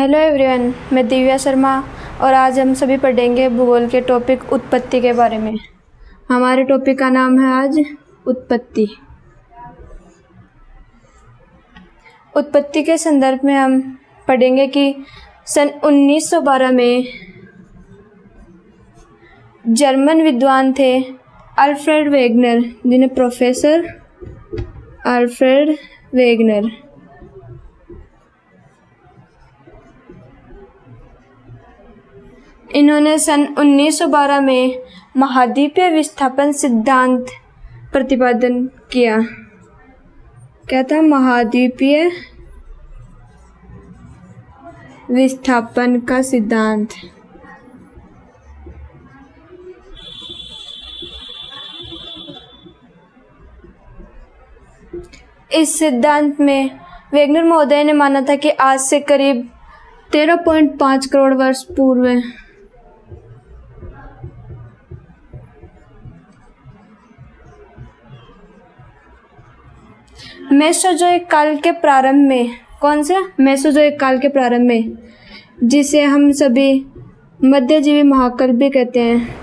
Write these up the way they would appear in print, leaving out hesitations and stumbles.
Hello everyone, मैं दिव्या शर्मा और आज हम सभी पढ़ेंगे भूगोल के टॉपिक उत्पत्ति के बारे में। हमारे टॉपिक का नाम है आज उत्पत्ति। उत्पत्ति के संदर्भ में हम पढ़ेंगे कि सन 1912 में जर्मन विद्वान थे अल्फ्रेड वेगनर, जिन्हें प्रोफेसर अल्फ्रेड वेगनर, इन्होंने सन 1912 में महाद्वीपीय विस्थापन सिद्धांत प्रतिपादन किया। क्या था? महाद्वीपीय विस्थापन का सिद्धांत। इस सिद्धांत में वेगनर महोदय ने माना था कि आज से करीब 13.5 करोड़ वर्ष पूर्व मेसोजोइक काल के प्रारंभ में, कौन से? मेसोजोइक काल के प्रारंभ में, जिसे हम सभी मध्यजीवी महाकाल भी कहते हैं,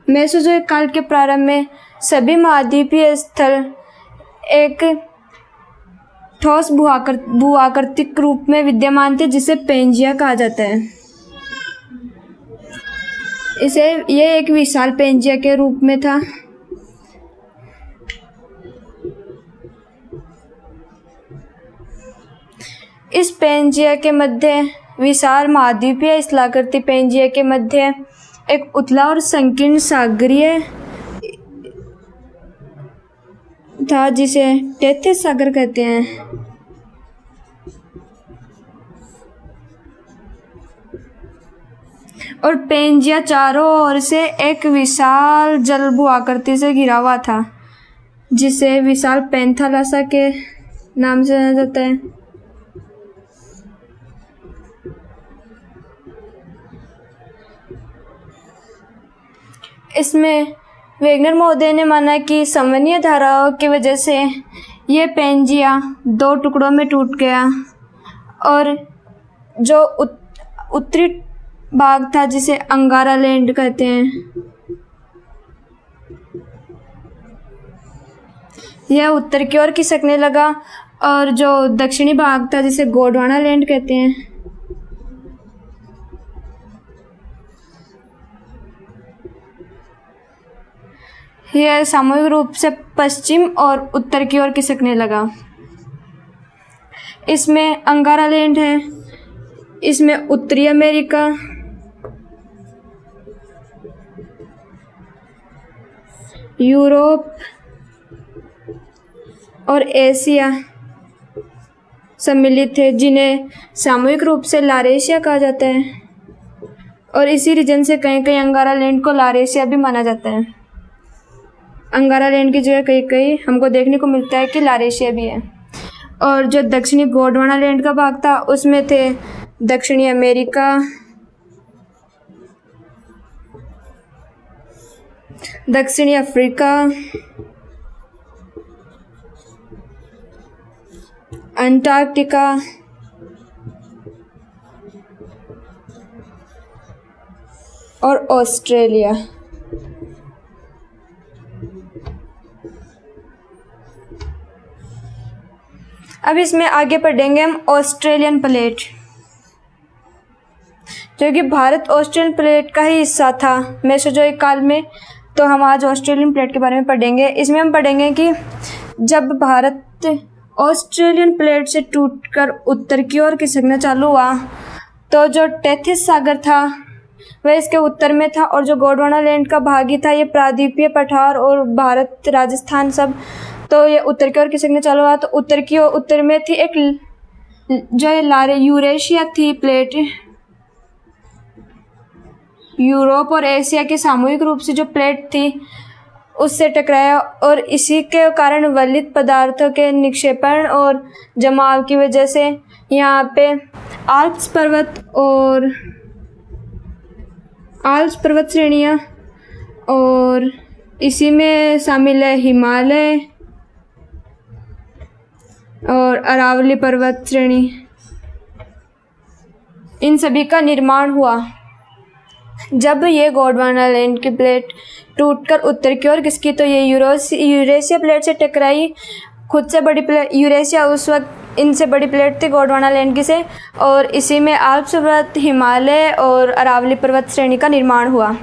मेसोजोइक काल के प्रारंभ में सभी महाद्वीपीय स्थल एक ठोस भूआकृतिक रूप में विद्यमान थे, जिसे पेंजिया कहा जाता है। ये एक विशाल पेंजिया के रूप में था। इस पेंजिया के मध्य, विशाल महाद्वीपीय स्थलाकृति पेंजिया के मध्य एक उथला और संकीर्ण सागरीय था, जिसे टेथिस सागर कहते हैं। और पेंजिया चारों ओर से एक विशाल जल भूआकृति से घिरा हुआ था, जिसे विशाल पैंथालासा के नाम से जाना जाता है। इसमें वेगनर महोदय ने माना कि संवहनीय धाराओं की वजह से ये पेंजिया दो टुकड़ों में टूट गया और जो उत्तरी भाग था, जिसे अंगारा लैंड कहते हैं, यह उत्तर की ओर खिसकने लगा और जो दक्षिणी भाग था, जिसे गोंडवाना लैंड कहते हैं, यह सामूहिक रूप से पश्चिम और उत्तर की ओर खिसकने लगा। इसमें अंगारा लैंड है, इसमें उत्तरी अमेरिका, यूरोप और एशिया सम्मिलित थे, जिन्हें सामूहिक रूप से लारेशिया कहा जाता है। और इसी रीजन से कहीं कहीं अंगारा लैंड को लारेशिया भी माना जाता है। अंगारा लैंड की जगह कहीं कहीं हमको देखने को मिलता है कि लारेशिया भी है। और जो दक्षिणी गोंडवाना लैंड का भाग था, उसमें थे दक्षिणी अमेरिका, दक्षिणी अफ्रीका, अंटार्कटिका और ऑस्ट्रेलिया। अब इसमें आगे पढ़ेंगे हम ऑस्ट्रेलियन प्लेट, जो कि भारत ऑस्ट्रेलियन प्लेट का ही हिस्सा था मेसोजोइक काल में। तो हम आज ऑस्ट्रेलियन प्लेट के बारे में पढ़ेंगे। इसमें हम पढ़ेंगे कि जब भारत ऑस्ट्रेलियन प्लेट से टूटकर उत्तर की ओर खिसकना चालू हुआ, तो जो टेथिस सागर था वह इसके उत्तर में था, और जो गोंडवाना लैंड का भाग ही था, ये प्रायद्वीपीय पठार और भारत, राजस्थान सब, तो ये उत्तर की ओर खिसकने चालू हुआ। तो उत्तर की ओर, उत्तर में थी एक जो यूरेशिया थी प्लेट, यूरोप और एशिया के सामूहिक रूप से जो प्लेट थी उससे टकराया, और इसी के कारण वलित पदार्थों के निक्षेपण और जमाव की वजह से यहाँ पे आल्प्स पर्वत श्रेणियाँ और इसी में शामिल है हिमालय, और अरावली पर्वत श्रेणी, इन सभी का निर्माण हुआ। जब ये गोंडवाना लैंड की प्लेट टूटकर उत्तर की ओर खिसकी तो ये यूरेशिया प्लेट से टकराई। खुद से बड़ी प्लेट यूरेशिया उस वक्त इनसे बड़ी प्लेट थी गोंडवाना लैंड की से, और इसी में आल्प्स पर्वत, हिमालय और अरावली पर्वत श्रेणी का निर्माण हुआ।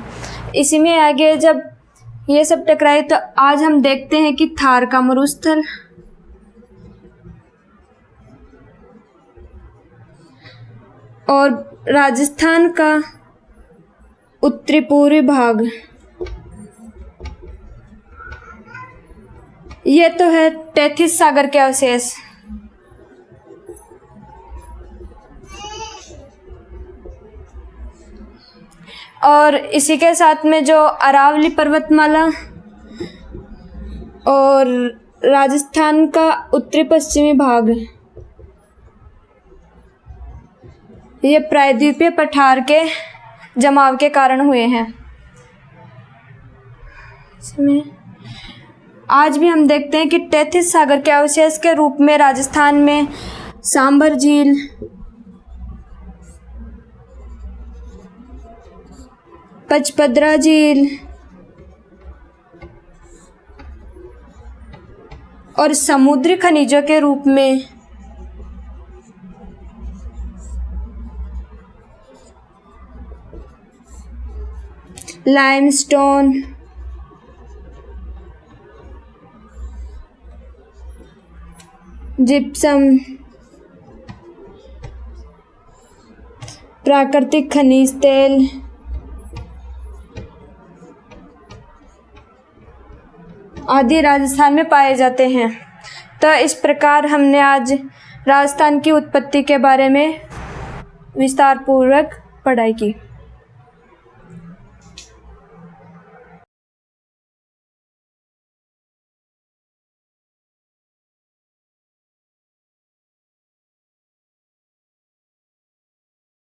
इसी में आगे जब ये सब टकराए तो आज हम देखते हैं कि थार का मरुस्थल और राजस्थान का उत्तरी पूर्वी भाग, ये तो है तैथिस सागर के अवशेष। और इसी के साथ में जो अरावली पर्वतमाला और राजस्थान का उत्तरी पश्चिमी भाग, ये प्रायद्वीपीय पठार के जमाव के कारण हुए हैं। इसमें आज भी हम देखते हैं कि तैथिस सागर के अवशेष के रूप में राजस्थान में सांभर झील, पचपदरा झील और समुद्री खनिजों के रूप में लाइमस्टोन, जिप्सम, प्राकृतिक खनिज तेल, आदि राजस्थान में पाए जाते हैं। तो इस प्रकार हमने आज राजस्थान की उत्पत्ति के बारे में विस्तार पूर्वक पढ़ाई की।